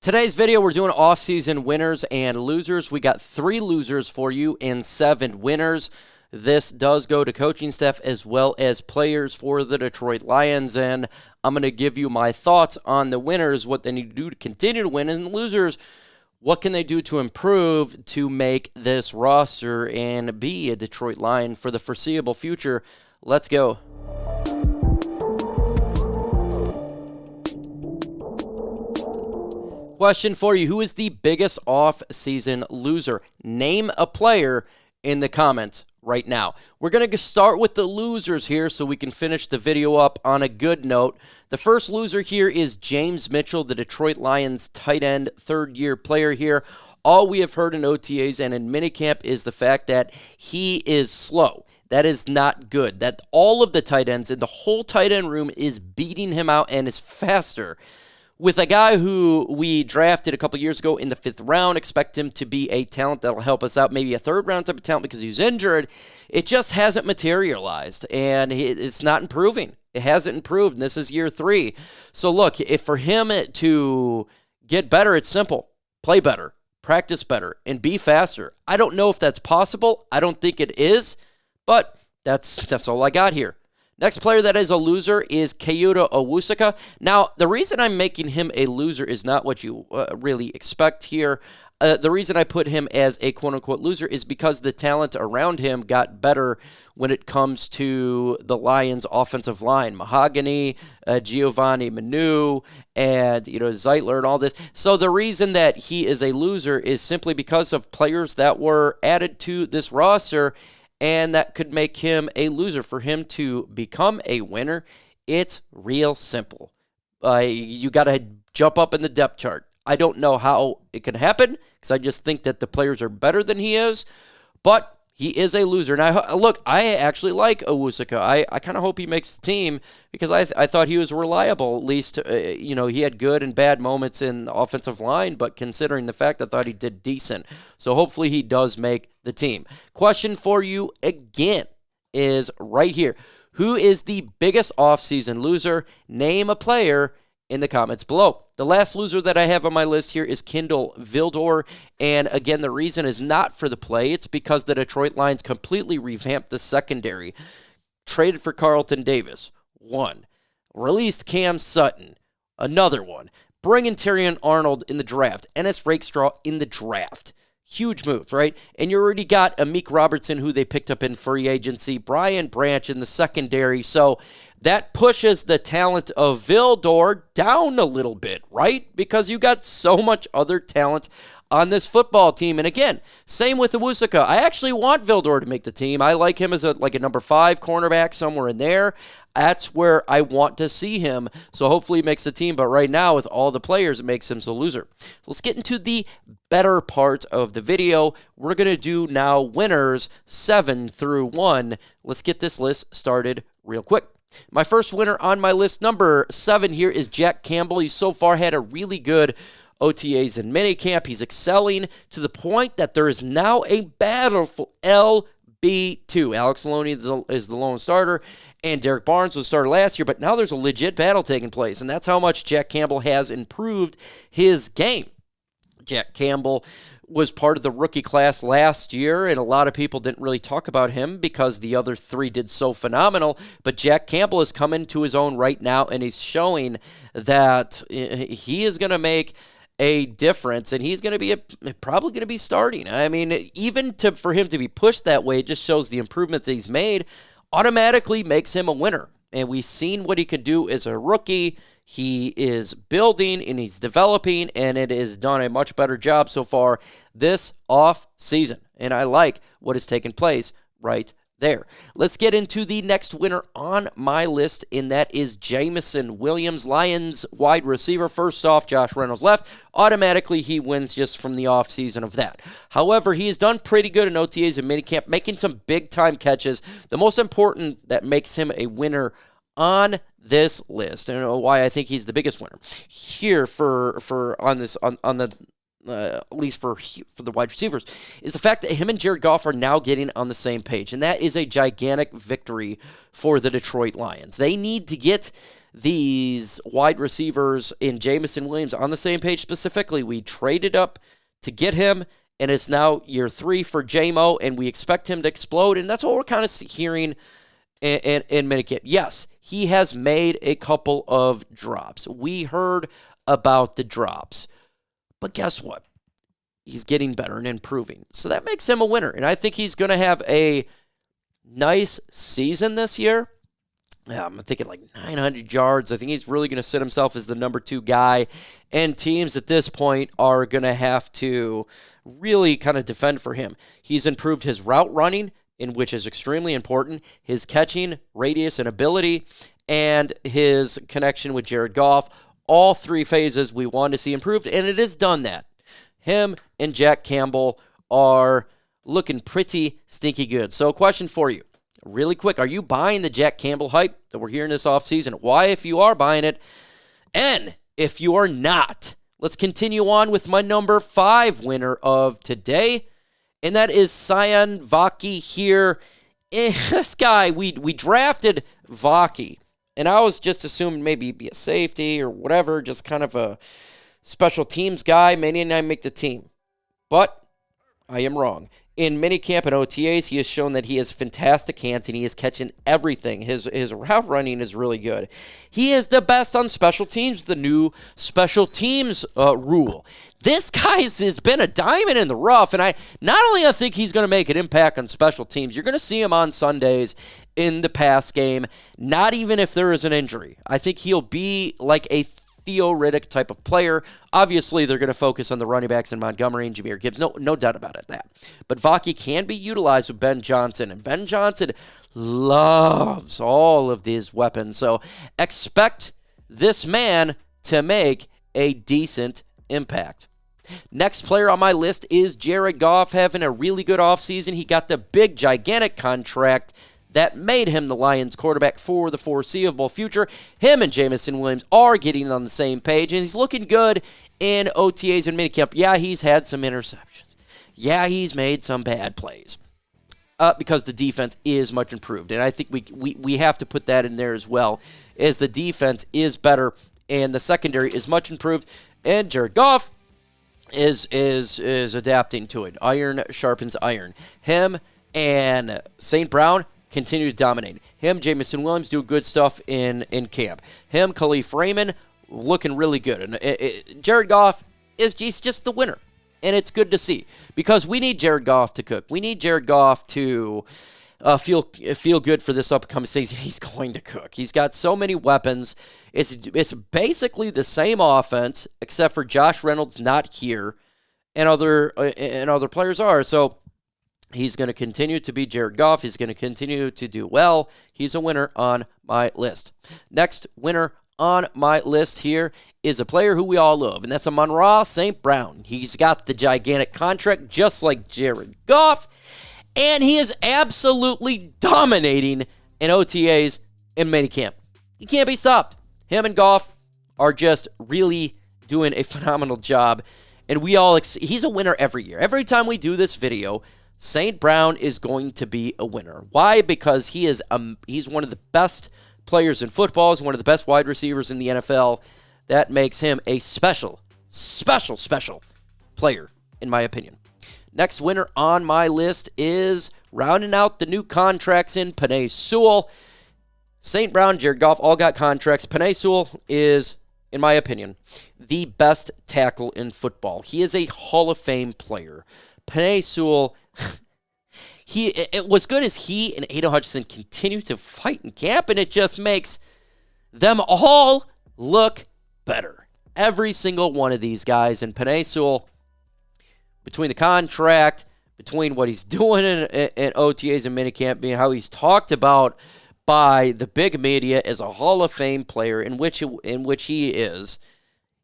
Today's video, we're doing off-season winners and losers. We got 3 losers for you and 7 winners. This does go to coaching staff as well as players for the Detroit Lions, and I'm going to give you my thoughts on the winners, what they need to do to continue to win, and the losers, what can they do to improve to make this roster and be a Detroit Lion for the foreseeable future. Let's go. Question for you, who is the biggest off-season loser? Name a player in the comments right now. We're going to start with the losers here so we can finish the video up on a good note. The first loser here is James Mitchell, the Detroit Lions tight end, third-year player here. All we have heard in OTAs and in minicamp is the fact that he is slow. That is not good. That all of the tight ends in the whole tight end room is beating him out and is faster. With a guy who we drafted a couple years ago in the 5th round, expect him to be a talent that will help us out, maybe a 3rd round type of talent because he was injured. It just hasn't materialized, and it's not improving. It hasn't improved, and this is year 3. So look, if for him to get better, it's simple. Play better, practice better, and be faster. I don't know if that's possible. I don't think it is, but that's all I got here. Next player that is a loser is Kayoda Awosika. Now, the reason I'm making him a loser is not what you really expect here. The reason I put him as a quote-unquote loser is because the talent around him got better when it comes to the Lions' offensive line. Mahogany, Giovanni Manu, and Zeitler and all this. So the reason that he is a loser is simply because of players that were added to this roster, and that could make him a loser. For him to become a winner, it's real simple. You got to jump up in the depth chart. I don't know how it can happen because I just think that the players are better than he is, but he is a loser. And I actually like Awosika. I kind of hope he makes the team because I thought he was reliable. At least, he had good and bad moments in the offensive line, but considering the fact, I thought he did decent. So hopefully he does make the team. Question for you again is right here. Who is the biggest offseason loser? Name a player in the comments below. The last loser that I have on my list here is Kindle Vildor, and again, the reason is not for the play. It's because the Detroit Lions completely revamped the secondary. Traded for Carlton Davis, 1. Released Cam Sutton, another 1. Bringing Terrion Arnold in the draft. Ennis Rakestraw in the draft. Huge moves, right? And you already got Amik Robertson, who they picked up in free agency, Brian Branch in the secondary. So that pushes the talent of Vildor down a little bit, right? Because you got so much other talent on this football team. And again, same with Awosika. I actually want Vildor to make the team. I like him as a number 5 cornerback, somewhere in there. That's where I want to see him. So hopefully he makes the team. But right now, with all the players, it makes him a loser. So let's get into the better part of the video. We're going to do now winners 7 through 1. Let's get this list started real quick. My first winner on my list, number 7 here, is Jack Campbell. He's so far had a really good OTAs and minicamp. He's excelling to the point that there is now a battle for LB2. Alex Maloney is the lone starter, and Derek Barnes was started last year, but now there's a legit battle taking place, and that's how much Jack Campbell has improved his game. Jack Campbell was part of the rookie class last year, and a lot of people didn't really talk about him because the other 3 did so phenomenal, but Jack Campbell has come into his own right now, and he's showing that he is going to make a difference, and he's going to be probably going to be starting. I mean, even for him to be pushed that way, it just shows the improvements that he's made, automatically makes him a winner. And we've seen what he can do as a rookie. He is building and he's developing, and it has done a much better job so far this off season. And I like what has taken place right there. Let's get into the next winner on my list, and that is Jameson Williams, Lions wide receiver. First off, Josh Reynolds left. Automatically, he wins just from the offseason of that. However, he has done pretty good in OTAs and minicamp, making some big-time catches. The most important that makes him a winner on this list, and why I think he's the biggest winner here at least for the wide receivers, is the fact that him and Jared Goff are now getting on the same page, and that is a gigantic victory for the Detroit Lions. They need to get these wide receivers in Jameson Williams on the same page specifically. We traded up to get him, and it's now year 3 for JMO, and we expect him to explode, and that's what we're kind of hearing in minicamp. Yes, he has made a couple of drops. We heard about the drops, but guess what? He's getting better and improving, so that makes him a winner, and I think he's going to have a nice season this year. Yeah, I'm thinking like 900 yards. I think he's really going to set himself as the number 2 guy, and teams at this point are going to have to really kind of defend for him. He's improved his route running, which is extremely important, his catching, radius, and ability, and his connection with Jared Goff. All 3 phases we want to see improved, and it has done that. Him and Jack Campbell are looking pretty stinky good. So a question for you, really quick. Are you buying the Jack Campbell hype that we're hearing this offseason? Why, if you are buying it? And if you are not, let's continue on with my number 5 winner of today, and that is Sion Vaki here. This guy, we drafted Vaki, and I was just assuming maybe he'd be a safety or whatever, just kind of a special teams guy. Maybe not make the team. But I am wrong. In minicamp and OTAs, he has shown that he has fantastic hands and he is catching everything. His route running is really good. He is the best on special teams, the new special teams rule. This guy has been a diamond in the rough, and I think he's going to make an impact on special teams. You're going to see him on Sundays in the pass game, not even if there is an injury. I think he'll be like a theoretic type of player. Obviously, they're going to focus on the running backs in Montgomery and Jahmyr Gibbs. No doubt about it, that. But Vaki can be utilized with Ben Johnson, and Ben Johnson loves all of these weapons. So expect this man to make a decent impact. Next player on my list is Jared Goff, having a really good offseason. He got the big, gigantic contract that made him the Lions quarterback for the foreseeable future. Him and Jameson Williams are getting on the same page, and he's looking good in OTAs and minicamp. Yeah, he's had some interceptions. Yeah, he's made some bad plays because the defense is much improved, and I think we have to put that in there as well, as the defense is better and the secondary is much improved, and Jared Goff is adapting to it. Iron sharpens iron. Him and St. Brown continue to dominate. Him, Jameson Williams, do good stuff in camp. Him, Khalif Raymond, looking really good. And Jared Goff, he's just the winner. And it's good to see, because we need Jared Goff to cook. We need Jared Goff to feel good for this upcoming season. He's going to cook. He's got so many weapons. It's basically the same offense, except for Josh Reynolds not here, and other players are. So he's going to continue to be Jared Goff. He's going to continue to do well. He's a winner on my list. Next winner on my list here is a player who we all love, and that's Amon-Ra St. Brown. He's got the gigantic contract just like Jared Goff, and he is absolutely dominating in OTAs and minicamp. He can't be stopped. Him and Goff are just really doing a phenomenal job, and he's a winner every year. Every time we do this video, St. Brown is going to be a winner. Why? Because he's one of the best players in football. He's one of the best wide receivers in the NFL. That makes him a special player, in my opinion. Next winner on my list is rounding out the new contracts in Penei Sewell. St. Brown, Jared Goff all got contracts. Penei Sewell is, in my opinion, the best tackle in football. He is a Hall of Fame player. Penei Sewell, it was good as he and Aiden Hutchinson continue to fight in camp, and it just makes them all look better. Every single one of these guys. And Penei Sewell, between the contract, between what he's doing in OTAs and minicamp, being how he's talked about by the big media as a Hall of Fame player, in which he is,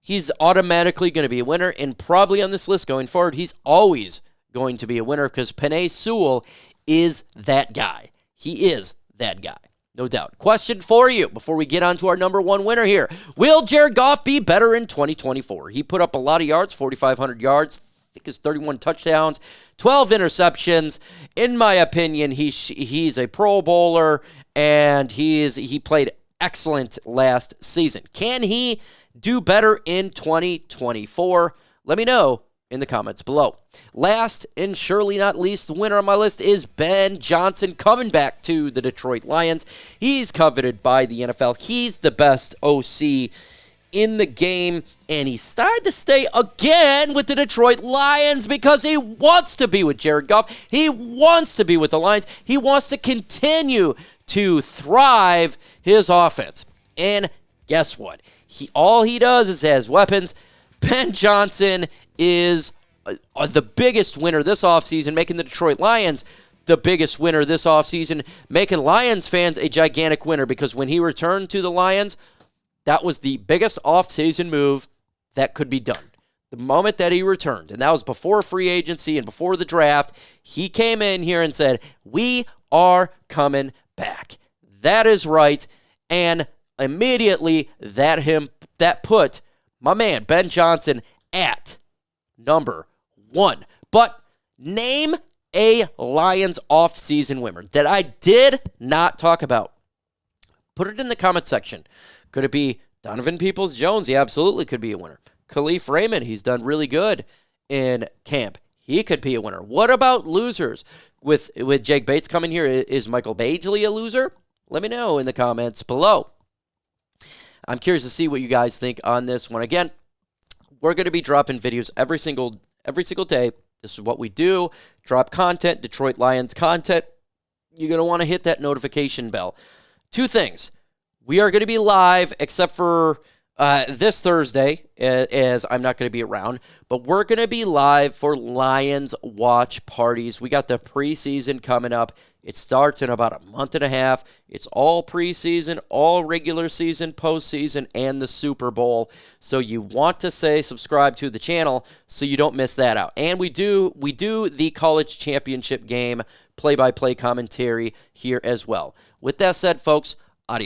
he's automatically going to be a winner, and probably on this list going forward, he's always going to be a winner, because Penei Sewell is that guy. He is that guy, no doubt. Question for you before we get on to our number one winner here. Will Jared Goff be better in 2024? He put up a lot of yards, 4,500 yards. I think it's 31 touchdowns, 12 interceptions. In my opinion, he's a Pro Bowler, and he played excellent last season. Can he do better in 2024? Let me know in the comments below. Last and surely not least, the winner on my list is Ben Johnson coming back to the Detroit Lions. He's coveted by the NFL. He's the best OC in the game, and he started to stay again with the Detroit Lions because he wants to be with Jared Goff. He wants to be with the Lions. He wants to continue to thrive his offense. And guess what? All he does is has weapons. Ben Johnson is the biggest winner this offseason, making the Detroit Lions the biggest winner this offseason, making Lions fans a gigantic winner because when he returned to the Lions, that was the biggest offseason move that could be done. The moment that he returned, and that was before free agency and before the draft, he came in here and said, we are coming back. That is right. And immediately that put my man Ben Johnson at number 1. But name a Lions offseason winner that I did not talk about. Put it in the comment section. Could it be Donovan Peoples-Jones? He absolutely could be a winner. Khalif Raymond, he's done really good in camp. He could be a winner. What about losers? With Jake Bates coming here, is Michael Beasley a loser? Let me know in the comments below. I'm curious to see what you guys think on this one. Again, we're going to be dropping videos every single day. This is what we do. Drop content, Detroit Lions content. You're going to want to hit that notification bell. 2 things. We are going to be live, except for this Thursday, as I'm not going to be around. But we're going to be live for Lions watch parties. We got the preseason coming up. It starts in about a month and a half. It's all preseason, all regular season, postseason, and the Super Bowl. So you want to subscribe to the channel so you don't miss that out. And we do the college championship game play-by-play commentary here as well. With that said, folks,